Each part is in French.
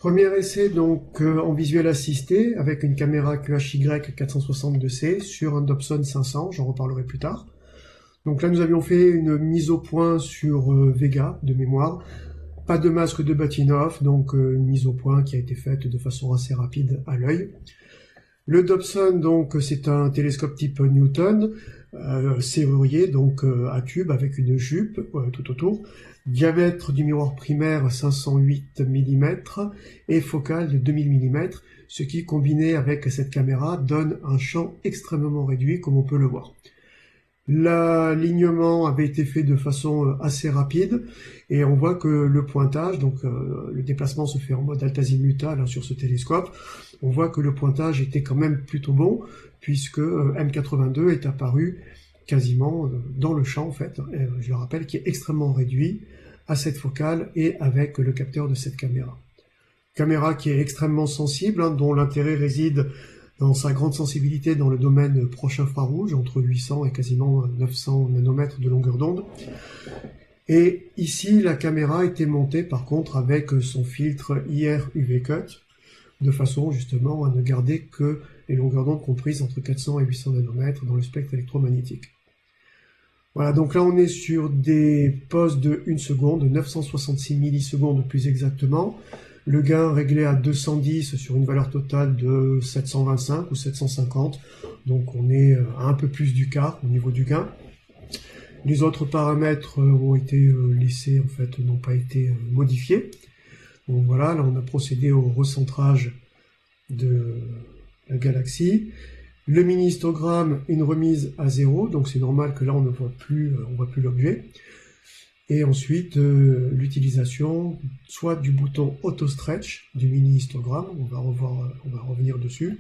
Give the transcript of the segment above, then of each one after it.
Premier essai donc en visuel assisté avec une caméra QHY 462C sur un Dobson 500, j'en reparlerai plus tard. Donc là nous avions fait une mise au point sur Vega de mémoire, pas de masque de Bahtinov, donc une mise au point qui a été faite de façon assez rapide à l'œil. Le Dobson, donc, c'est un télescope type Newton, serrurier, donc à tube avec une jupe tout autour, diamètre du miroir primaire 508 mm et focale de 2000 mm, ce qui, combiné avec cette caméra, donne un champ extrêmement réduit, comme on peut le voir. L'alignement avait été fait de façon assez rapide et on voit que le pointage, donc le déplacement se fait en mode altazimutal sur ce télescope, on voit que le pointage était quand même plutôt bon puisque M82 est apparu quasiment dans le champ en fait, je le rappelle, qui est extrêmement réduit à cette focale et avec le capteur de cette caméra. Caméra qui est extrêmement sensible, dont l'intérêt réside dans sa grande sensibilité dans le domaine proche infrarouge, entre 800 et quasiment 900 nanomètres de longueur d'onde. Et ici, la caméra était montée par contre avec son filtre IR UV Cut, de façon justement à ne garder que les longueurs d'onde comprises entre 400 et 800 nanomètres dans le spectre électromagnétique. Voilà, donc là on est sur des poses de 1 seconde, 966 millisecondes plus exactement. Le gain réglé à 210 sur une valeur totale de 725 ou 750. Donc on est à un peu plus du quart au niveau du gain. Les autres paramètres ont été laissés, en fait, n'ont pas été modifiés. Donc voilà, là on a procédé au recentrage de la galaxie. Le mini-histogramme, une remise à 0, donc c'est normal que là on ne voit plus, l'objet. Et ensuite, l'utilisation soit du bouton auto-stretch du mini-histogramme, on va revenir dessus,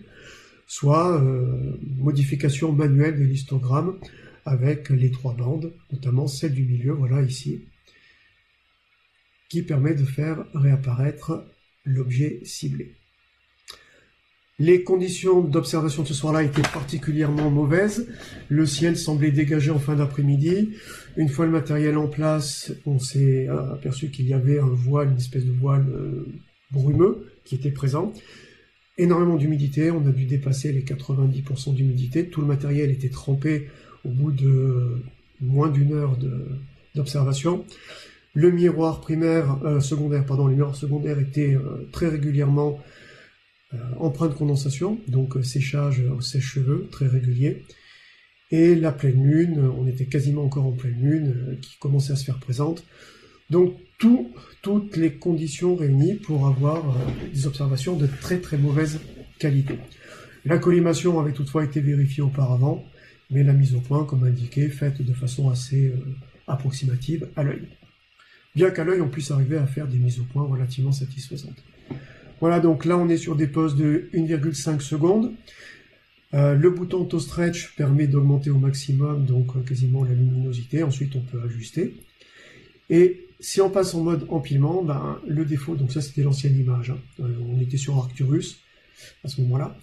soit modification manuelle de l'histogramme avec les 3 bandes, notamment celle du milieu, voilà ici, qui permet de faire réapparaître l'objet ciblé. Les conditions d'observation de ce soir-là étaient particulièrement mauvaises. Le ciel semblait dégagé en fin d'après-midi. Une fois le matériel en place, on s'est aperçu qu'il y avait un voile, une espèce de voile brumeux qui était présent. Énormément d'humidité, on a dû dépasser les 90% d'humidité. Tout le matériel était trempé au bout de moins d'1 heure d'observation. Le miroir les miroirs secondaires étaient très régulièrement empreinte de condensation, donc séchage au sèche-cheveux très régulier, et la pleine lune, on était quasiment encore en pleine lune, qui commençait à se faire présente. Donc toutes les conditions réunies pour avoir des observations de très très mauvaise qualité. La collimation avait toutefois été vérifiée auparavant, mais la mise au point, comme indiqué, faite de façon assez approximative à l'œil. Bien qu'à l'œil on puisse arriver à faire des mises au point relativement satisfaisantes. Voilà, donc là on est sur des poses de 1,5 secondes. Le bouton auto stretch permet d'augmenter au maximum donc quasiment la luminosité, ensuite on peut ajuster. Et si on passe en mode empilement, le défaut, donc ça c'était l'ancienne image, on était sur Arcturus à ce moment-là.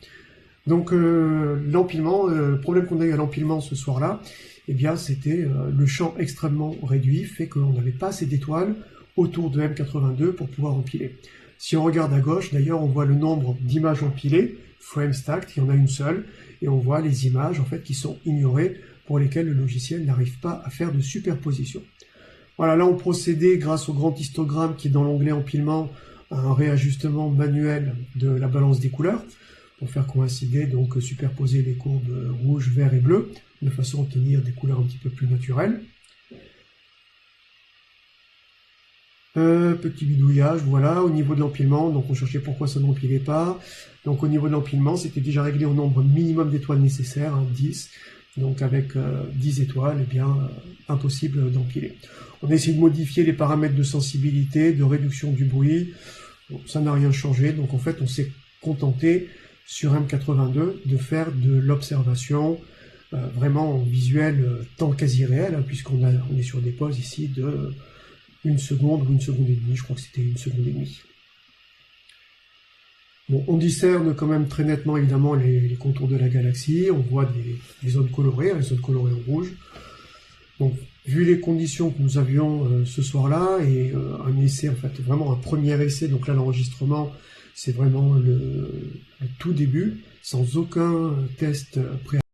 Donc l'empilement, le problème qu'on a eu à l'empilement ce soir-là, eh bien c'était le champ extrêmement réduit, fait qu'on n'avait pas assez d'étoiles autour de M82 pour pouvoir empiler. Si on regarde à gauche, d'ailleurs, on voit le nombre d'images empilées, frame stacked, il y en a une seule, et on voit les images en fait qui sont ignorées, pour lesquelles le logiciel n'arrive pas à faire de superposition. Voilà, là on procédait grâce au grand histogramme qui est dans l'onglet empilement à un réajustement manuel de la balance des couleurs, pour faire coïncider, donc superposer les courbes rouge, vert et bleu, de façon à obtenir des couleurs un petit peu plus naturelles. Petit bidouillage, voilà, au niveau de l'empilement, donc on cherchait pourquoi ça n'empilait pas. Donc au niveau de l'empilement, c'était déjà réglé au nombre minimum d'étoiles nécessaires, 10. Donc avec 10 étoiles, eh bien, impossible d'empiler. On a essayé de modifier les paramètres de sensibilité, de réduction du bruit. Bon, ça n'a rien changé, donc en fait on s'est contenté sur M82 de faire de l'observation vraiment en visuel temps quasi réel, puisqu'on est sur des poses ici de 1 seconde ou 1 seconde et demie, je crois que c'était 1 seconde et demie. Bon, on discerne quand même très nettement évidemment les contours de la galaxie, on voit des zones colorées en rouge. Donc Vu les conditions que nous avions ce soir-là, et un essai, en fait, vraiment un premier essai, donc là l'enregistrement, c'est vraiment le tout début, sans aucun test préalable.